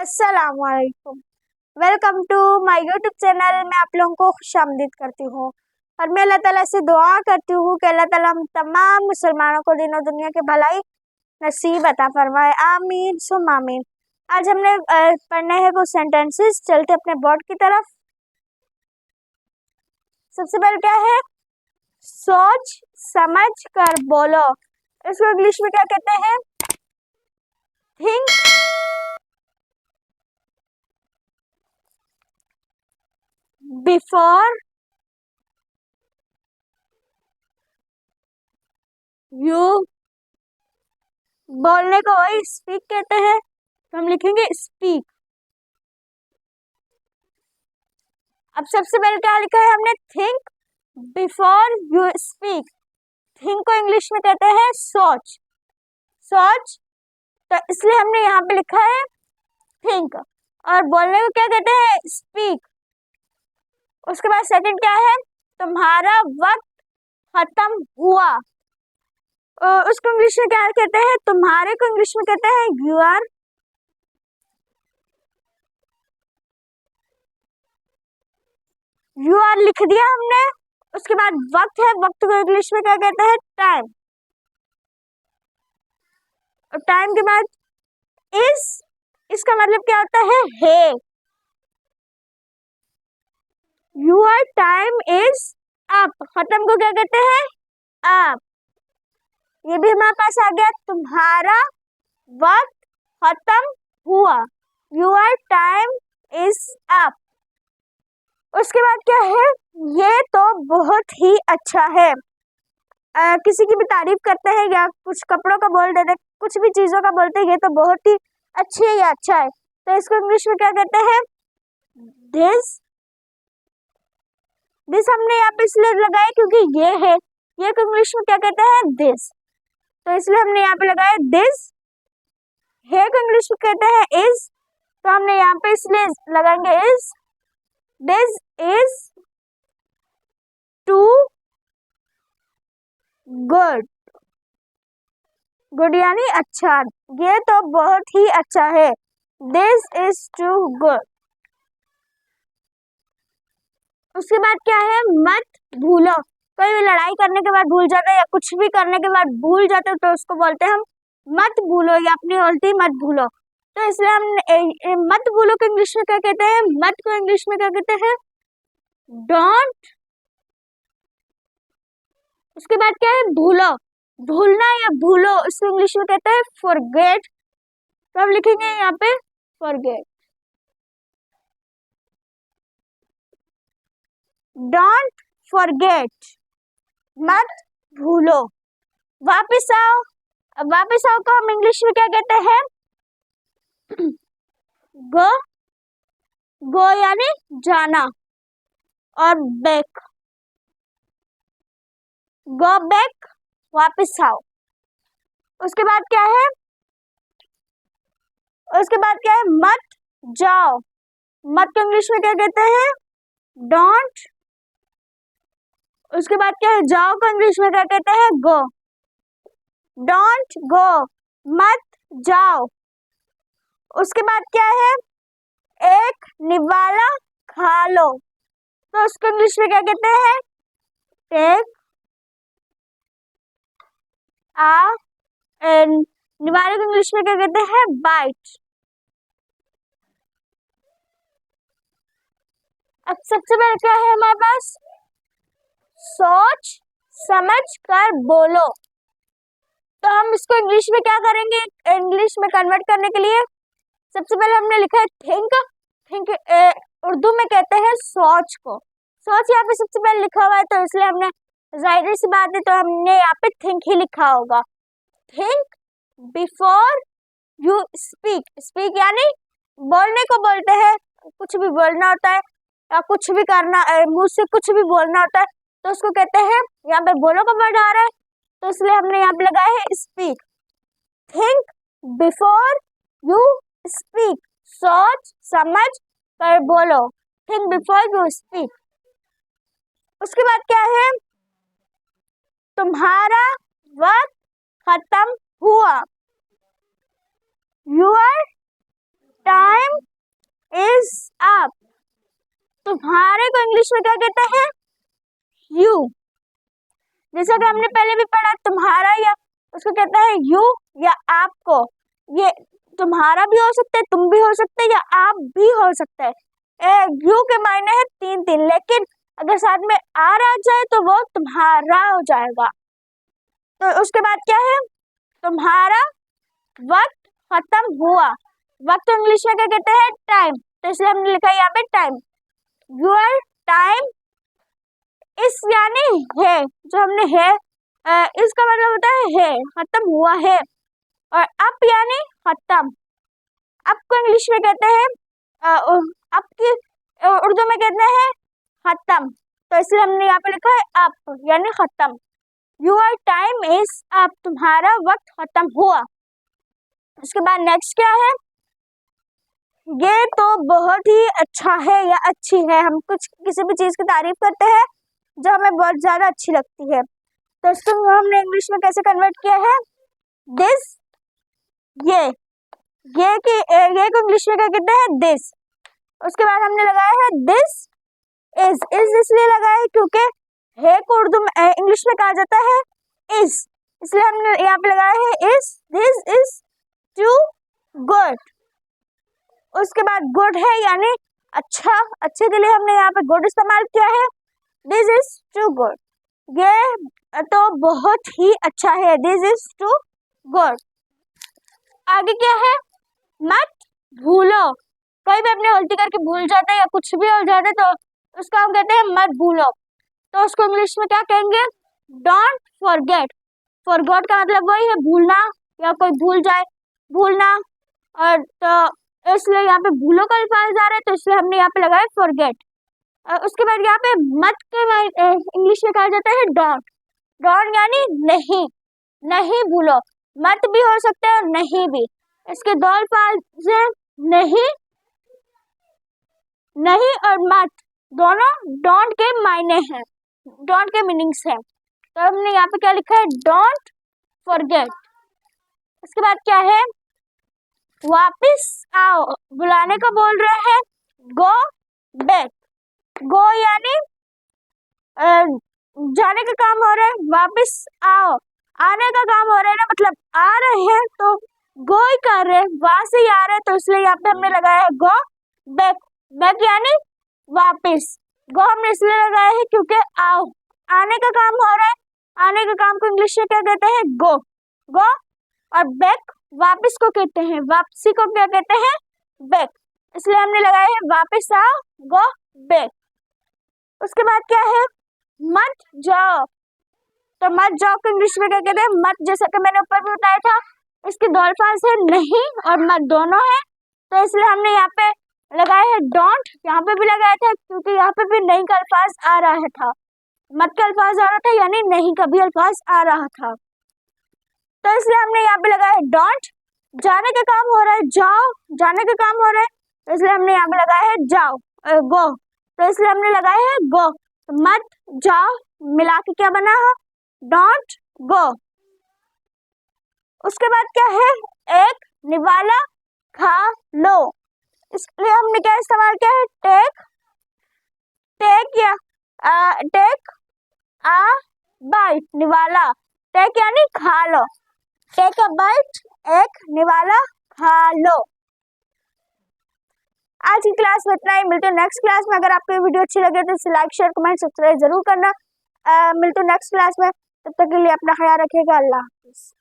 अस्सलामुअलैकुम। Welcome to my YouTube channel. मैं आप लोगों को खुशामदीद करती हूँ और मैं अल्लाह ताला से दुआ करती हूँ कि अल्लाह ताला हम तमाम मुसलमानों को दीन और दुनिया के भलाई नसीब अता फरमाए। आमीन सुम आमीन। आज हमने पढ़ने हैं कुछ सेंटेंसेस। चलते अपने बोर्ड की तरफ। सबसे पहले क्या है? सोच समझ कर बोलो। इसको इंग्लिश में क्या कहते हैं? Think before you. बोलने को वही स्पीक कहते हैं, तो हम लिखेंगे स्पीक। अब सबसे पहले क्या लिखा है हमने? Think before you speak. Think को इंग्लिश में कहते हैं सोच। सोच, तो इसलिए हमने यहाँ पे लिखा है थिंक। और बोलने को क्या कहते हैं? स्पीक। उसके बाद सेकंड क्या है? तुम्हारा वक्त खत्म हुआ। उसको इंग्लिश में क्या कहते हैं? तुम्हारे को इंग्लिश में कहते हैं यूर। यू आर लिख दिया हमने। उसके बाद वक्त है, वक्त को इंग्लिश में क्या कहते हैं? टाइम। और टाइम के बाद इस, इसका मतलब क्या होता है? Your time is up. खत्म को क्या कहते हैं? अप। ये भी हमारे पास आ गया। तुम्हारा वक्त खत्म हुआ। Your time is up. उसके बाद क्या है? ये तो बहुत ही अच्छा है। किसी की भी तारीफ करते हैं या कुछ कपड़ों का बोल देते, कुछ भी चीजों का बोलते हैं ये तो बहुत ही अच्छी है या अच्छा है, तो इसको इंग्लिश में क्या कहते हैं? दिस। दिस हमने यहाँ पे इसलिए लगाया क्योंकि ये है। ये को इंग्लिश में क्या कहते हैं? दिस। तो इसलिए हमने यहाँ पे लगाया दिस। है को इंग्लिश में कहते हैं इज, तो हमने यहाँ पे इसलिए लगाएंगे is. This is too good. Good यानी अच्छा। ये तो बहुत ही अच्छा है। This is too good. उसके बाद क्या है? मत भूलो। कोई भी लड़ाई करने के बाद भूल जाता है या कुछ भी करने के बाद भूल जाते हो तो उसको बोलते हैं हम मत भूलो, या अपनी गलती मत भूलो। तो इसलिए हम मत भूलो को इंग्लिश में क्या कहते हैं? मत को इंग्लिश में क्या कहते हैं? डोंट। उसके बाद क्या है? भूलो। भूलना या भूलो, इसको इंग्लिश में कहते हैं फॉरगेट। तो हम लिखेंगे यहाँ पे फॉरगेट। डोंट फॉरगेट, मत भूलो। वापिस आओ। अब वापिस आओ को हम इंग्लिश में क्या कहते हैं? गो। गो यानी जाना। और बैक, गो बैक, वापिस आओ। उसके बाद क्या है? उसके बाद क्या है? मत जाओ। मत को इंग्लिश में क्या कहते हैं? डोंट। उसके बाद क्या है? जाओ को इंग्लिश में क्या कहते हैं? गो। डोंट गो, मत जाओ। उसके बाद क्या है? एक निवाला खा लो। तो उसको इंग्लिश में क्या कहते हैं? टेक आ। निवाले को इंग्लिश में क्या कहते हैं? बाइट। अब सबसे पहले क्या है हमारे पास? सोच समझ कर बोलो। तो हम इसको इंग्लिश में क्या करेंगे? इंग्लिश में कन्वर्ट करने के लिए सबसे पहले हमने लिखा है थिंक। थिंक उर्दू में कहते हैं सोच को। सोच यहाँ पे सबसे पहले लिखा हुआ है तो इसलिए हमने, जाहिर सी बात है, तो हमने यहाँ पे थिंक ही लिखा होगा। Think before you speak. Speak यानी बोलने को बोलते हैं। कुछ भी बोलना होता है या कुछ भी करना, मुंह से कुछ भी बोलना होता है तो उसको कहते हैं, यहाँ पे बोलो का वर्ड आ रहा है तो इसलिए हमने यहाँ पे लगाया है speak. Think before you speak. सोच समझ कर बोलो। Think before you speak. उसके बाद क्या है? तुम्हारा वक्त खत्म हुआ। योर टाइम आप। तुम्हारे को इंग्लिश में क्या कहते हैं? यू। जैसा कि हमने पहले भी पढ़ा, तुम्हारा या उसको कहते हैं यू या आपको। ये तुम्हारा भी हो सकता है, तुम भी हो सकते हैं, या आप भी हो सकते हैं। यू के मायने है तीन तीन, लेकिन अगर साथ में आर आ जाए तो वो तुम्हारा हो जाएगा। तो उसके बाद क्या है? तुम्हारा वक्त खत्म हुआ। वक्त तो इंग्लिश में क्या कहते हैं? टाइम। तो इसलिए हमने लिखा यहाँ पे टाइम। योर टाइम इस यानी है, जो हमने है इसका मतलब होता है खत्म हुआ है। और अप यानी खत्म। अप को इंग्लिश में कहते हैं अप की उर्दू में कहते हैं खत्म। तो इसलिए हमने यहाँ पे लिखा है अप यानी खत्म। योर टाइम इज अप, तुम्हारा वक्त खत्म हुआ। उसके बाद नेक्स्ट क्या है? ये तो बहुत ही अच्छा है या अच्छी है। हम कुछ किसी भी चीज की तारीफ करते हैं जो हमें बहुत ज्यादा अच्छी लगती है, तो इसको हमने इंग्लिश में कैसे कन्वर्ट किया है? दिस, ये को इंग्लिश में क्या कहते हैं? दिस। उसके बाद हमने लगाया है दिस इज इसलिए लगाया है क्योंकि है को उर्दू में इंग्लिश में कहा जाता है इज, इसलिए हमने यहाँ पे लगाया है is. This is too good. उसके बाद गुड है यानी अच्छा, अच्छे के लिए हमने यहाँ पे गुड इस्तेमाल किया है। दिस इज टू गुड, ये तो बहुत ही अच्छा है। This is too good. आगे क्या है? मत भूलो। कोई भी अपनी गलती करके भूल जाता है या कुछ भी हो जाता है तो उसको हम कहते हैं मत भूलो। तो उसको इंग्लिश में क्या कहेंगे? Don't forget. फॉरगॉट का मतलब वही है भूलना, या कोई भूल जाए, भूलना। और तो इसलिए यहाँ पे भूलो का अल्फाज आ रहा है, तो इसलिए हमने यहाँ पे लगाया फॉरगेट। उसके बाद यहाँ पे मत के इंग्लिश में कहा जाता है डोंट। डोंट यानी नहीं, नहीं भूलो। मत भी हो सकता है, नहीं भी। इसके दो अल्फाज हैं, नहीं, नहीं और मत, दोनों डोंट के मायने हैं, डोंट के मीनिंग्स हैं। तो हमने यहाँ पे क्या लिखा है? Don't forget. उसके बाद क्या है? वापिस आओ। बुलाने को बोल रहे हैं गो बैक। गो यानी जाने का काम हो रहा है, वापिस आओ आने का काम हो रहा है ना, मतलब आ रहे हैं तो गो ही कर रहे हैं, वहां से ही आ रहे हैं, तो इसलिए यहाँ पे हमने लगाया है गो बैक। बैक यानी वापिस। गो हमने इसलिए लगाया है क्योंकि आओ आने का काम हो रहा है, आने के काम को इंग्लिश में क्या कहते हैं? गो। गो। और बैक वापिस को कहते हैं, वापसी को क्या कहते हैं? बैक। इसलिए हमने लगाया है वापिस आओ, गो बैक। उसके बाद क्या है? मत जाओ। तो मत जाओ को इंग्लिश में क्या कहते हैं? मत। जैसा कि मैंने ऊपर भी बताया था, इसके दो अल्फाज है नहीं और मत, दोनों है। तो इसलिए हमने यहाँ पे लगाया है डोंट। यहाँ पे भी लगाया था क्योंकि यहाँ पे भी नहीं का अल्फाज आ रहा था, मत का अल्फाज आ रहा था, यानी नहीं का भी अल्फाज आ रहा था। तो इसलिए हमने यहाँ पे लगाया है डोंट। जाने का काम हो रहा है, जाओ, जाने का काम हो रहा है, तो इसलिए हमने यहाँ पे लगाया है जाओ, गो। तो इसलिए हमने लगाया है गो। मत जाओ मिला के क्या बना है? Don't go. उसके बाद क्या है? एक निवाला खा लो। इसलिए हमने क्या इस्तेमाल किया है? टेक। टेक या टेक आ बाइट। निवाला, टेक यानी खा लो, टेक अ बाइट, एक निवाला खा लो। आज की क्लास में इतना ही, मिलते हैं नेक्स्ट क्लास में। अगर आपको ये वीडियो अच्छी लगे तो इसे लाइक शेयर कमेंट सब्सक्राइब जरूर करना। मिलते हैं नेक्स्ट क्लास में, तब तक के लिए अपना ख्याल रखिएगा। अल्लाह हाफिज।